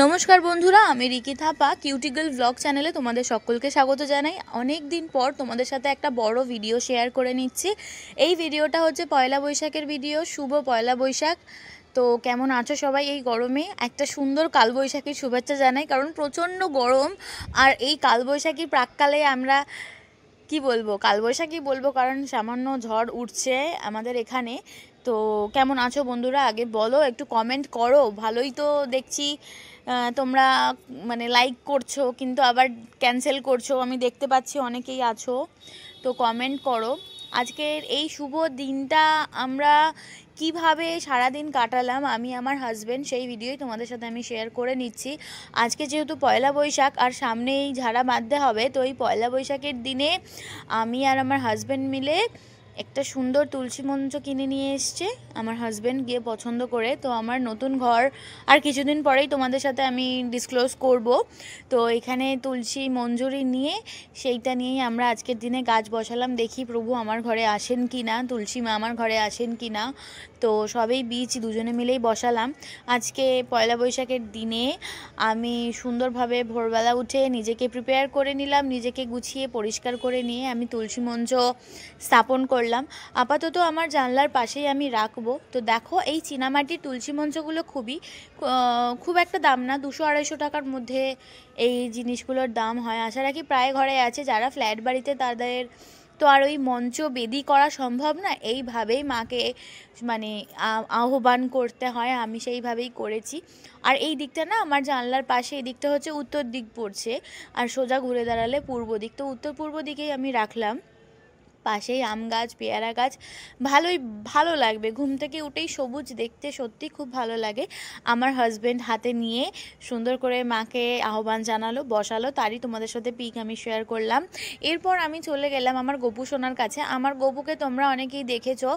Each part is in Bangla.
নমস্কার বন্ধুরা, আমি রিকি থাপা কিউটিগল ব্লগ চ্যানেলে তোমাদের সকলকে স্বাগত জানাই। অনেক দিন পর তোমাদের সাথে একটা বড় ভিডিও শেয়ার করে নিচ্ছি। এই ভিডিওটা হচ্ছে পয়লা বৈশাখের ভিডিও। শুভ পয়লা বৈশাখ। তো কেমন আছো সবাই? এই গরমে একটা সুন্দর কালবৈশাখীর শুভেচ্ছা জানাই, কারণ প্রচণ্ড গরম। আর এই কালবৈশাখীর প্রাককালে আমরা কালবৈশাখী বলবো, কারণ সামান্য ঝড় উঠছে আমাদের এখানে। তো কেমন আছো বন্ধুরা আগে বলো, একটু কমেন্ট করো। ভালোই তো দেখছি তোমরা লাইক করছো, কিন্তু আবার ক্যান্সেল করছো, আমি দেখতে পাচ্ছি অনেকেই আছো। তো কমেন্ট করো। আজকের এই শুভ দিনটা আমরা কিভাবে সারাদিন কাটালাম আমি আমার হাজব্যান্ড, সেই ভিডিওই তোমাদের সাথে আমি শেয়ার করে নিচ্ছি। আজকে যেহেতু পয়লা বৈশাখ আর সামনেই ঝাড়া বাঁধতে হবে, তো এই পয়লা বৈশাখের দিনে আমি আর আমার হাজব্যান্ড মিলে একটা সুন্দর তুলসী মঞ্চ কিনে নিয়ে এসছে আমার হাজব্যান্ড গিয়ে পছন্দ করে। তো আমার নতুন ঘর আর কিছুদিন পরেই তোমাদের সাথে আমি ডিসক্লোজ করব। তো এখানে তুলসী মঞ্জুরি নিয়ে সেইটা নিয়েই আমরা আজকের দিনে গাছ বসালাম। দেখি প্রভু আমার ঘরে আসেন কি না, তুলসী মা আমার ঘরে আসেন কি না। তো সবেই বীজ দুজনে মিলেই বসালাম। আজকে পয়লা বৈশাখের দিনে আমি সুন্দরভাবে ভোরবেলা উঠে নিজেকে প্রিপেয়ার করে নিলাম, নিজেকে গুছিয়ে পরিষ্কার করে নিয়ে আমি তুলসী মঞ্চ স্থাপন করলাম। আপাতত আমার জানলার পাশেই আমি রাখবো। তো দেখো, এই চীনামাটির তুলসী মঞ্চগুলো খুব একটা দাম না, 200-250 টাকার মধ্যে এই জিনিসগুলোর দাম হয়। আশা রাখি প্রায় ঘরে আছে। যারা ফ্ল্যাট বাড়িতে তাদের তো আর ওই মঞ্চ বেদি করা সম্ভব না, এইভাবেই মাকে আহ্বান করতে হয়। আমি সেইভাবেই করেছি। আর এই দিকটা না, আমার জানলার পাশে এই দিকটা হচ্ছে উত্তর দিক পড়ছে, আর সোজা ঘুরে দাঁড়ালে পূর্ব দিক। তো উত্তর পূর্ব দিকেই আমি রাখলাম। পাশেই আম গাছ, পেয়ারা গাছ। ভালো লাগবে, ঘুম থেকে উঠেই সবুজ দেখতে সত্যি খুব ভালো লাগে। আমার হাজব্যান্ড হাতে নিয়ে সুন্দর করে মাকে আহ্বান জানালো, বসালো, তারই তোমাদের সাথে পিক আমি শেয়ার করলাম। এরপর আমি চলে গেলাম আমার গপু সোনার কাছে। আমার গপুকে তোমরা অনেকেই দেখেছো,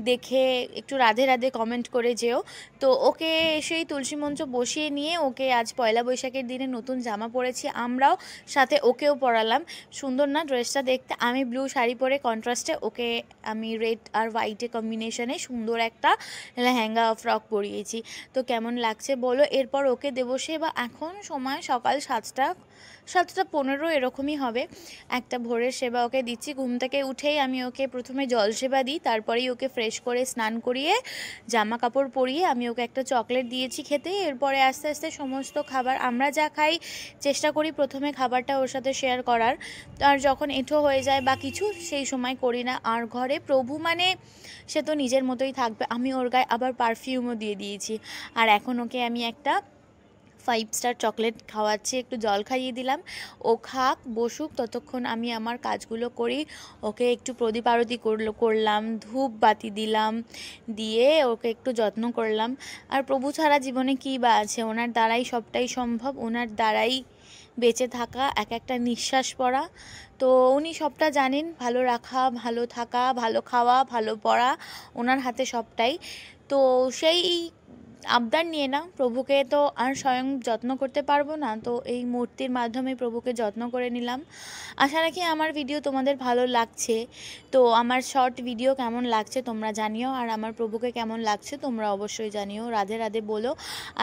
দেখে একটু রাধে রাধে কমেন্ট করে যেও। তো ওকে সেই তুলসী মঞ্চ বসিয়ে নিয়ে ওকে আজ পয়লা বৈশাখের দিনে নতুন জামা পরেছি আমরাও, সাথে ওকেও পরালাম। সুন্দর না ড্রেসটা দেখতে? আমি ব্লু শাড়ি পরে কন্ট্রাস্টে, ওকে আমি রেড আর হোয়াইটে কম্বিনেশনে সুন্দর একটা লেহেঙ্গা ফ্রক পরিয়েছি। তো কেমন লাগছে বলো। এরপর ওকে দেবো সেবা। এখন সময় সকাল 7:15 এরকমই হবে। একটা ভোরের সেবা ওকে দিচ্ছি। ঘুম থেকে উঠেই আমি ওকে প্রথমে জল সেবা দিই, তারপরেই ওকে ফ্রেশ করে স্নান করিয়ে জামা কাপড় পরিয়ে আমি ওকে একটা চকলেট দিয়েছি খেতে। এরপরে আস্তে আস্তে সমস্ত খাবার আমরা যা খাই চেষ্টা করি প্রথমে খাবারটা ওর সাথে শেয়ার করার। আর যখন এঁঠো হয়ে যায় বা কিছু, সেই সময় করি না। আর ঘরে প্রভু সে তো নিজের মতোই থাকবে। আমি ওর গায়ে আবার পারফিউমও দিয়ে দিয়েছি। আর এখন ওকে আমি একটা 5 স্টার চকলেট খাওয়াচ্ছি, একটু জল খাইয়ে দিলাম। ও খাক, বসুক, ততক্ষণ আমি আমার কাজগুলো করি। ওকে একটু প্রদীপ আরতি করলাম, ধূপ বাতি দিলাম, দিয়ে ওকে একটু যত্ন করলাম। আর প্রভু ছাড়া জীবনে কী বা আছে? ওনার দ্বারাই সবটাই সম্ভব, ওনার দ্বারাই বেঁচে থাকা, এক একটা নিঃশ্বাস পড়া। তো উনি সবটা জানেন। ভালো রাখা, ভালো থাকা, ভালো খাওয়া, ভালো পড়া, ওনার হাতে সবটাই। তো সেই আবদার নিয়ে না, প্রভুকে তো আর স্বয়ং যত্ন করতে পারবো না, তো এই মূর্তির মাধ্যমে প্রভুকে যত্ন করে নিলাম। আশা রাখি আমার ভিডিও তোমাদের ভালো লাগছে। তো আমার শর্ট ভিডিও কেমন লাগছে তোমরা জানিও, আর আমার প্রভুকে কেমন লাগছে তোমরা অবশ্যই জানিও। রাধে রাধে বলো।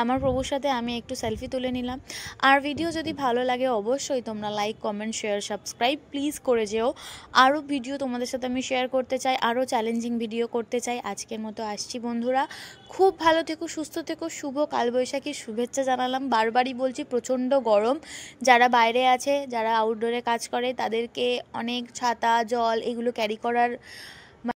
আমার প্রভুর সাথে আমি একটু সেলফি তুলে নিলাম। আর ভিডিও যদি ভালো লাগে অবশ্যই তোমরা like, comment, share, subscribe please করে যেও। আরও ভিডিও তোমাদের সাথে আমি শেয়ার করতে চাই, আরও চ্যালেঞ্জিং ভিডিও করতে চাই। আজকের মতো আসছি বন্ধুরা, খুব ভালো থেকো, সুস্থ থেকো। শুভ কালবৈশাখীর শুভেচ্ছা জানালাম। বারবারই বলছি, প্রচণ্ড গরম। যারা বাইরে আছে, যারা আউটডোরে কাজ করে, তাদেরকে অনেক ছাতা, জল এগুলো ক্যারি করার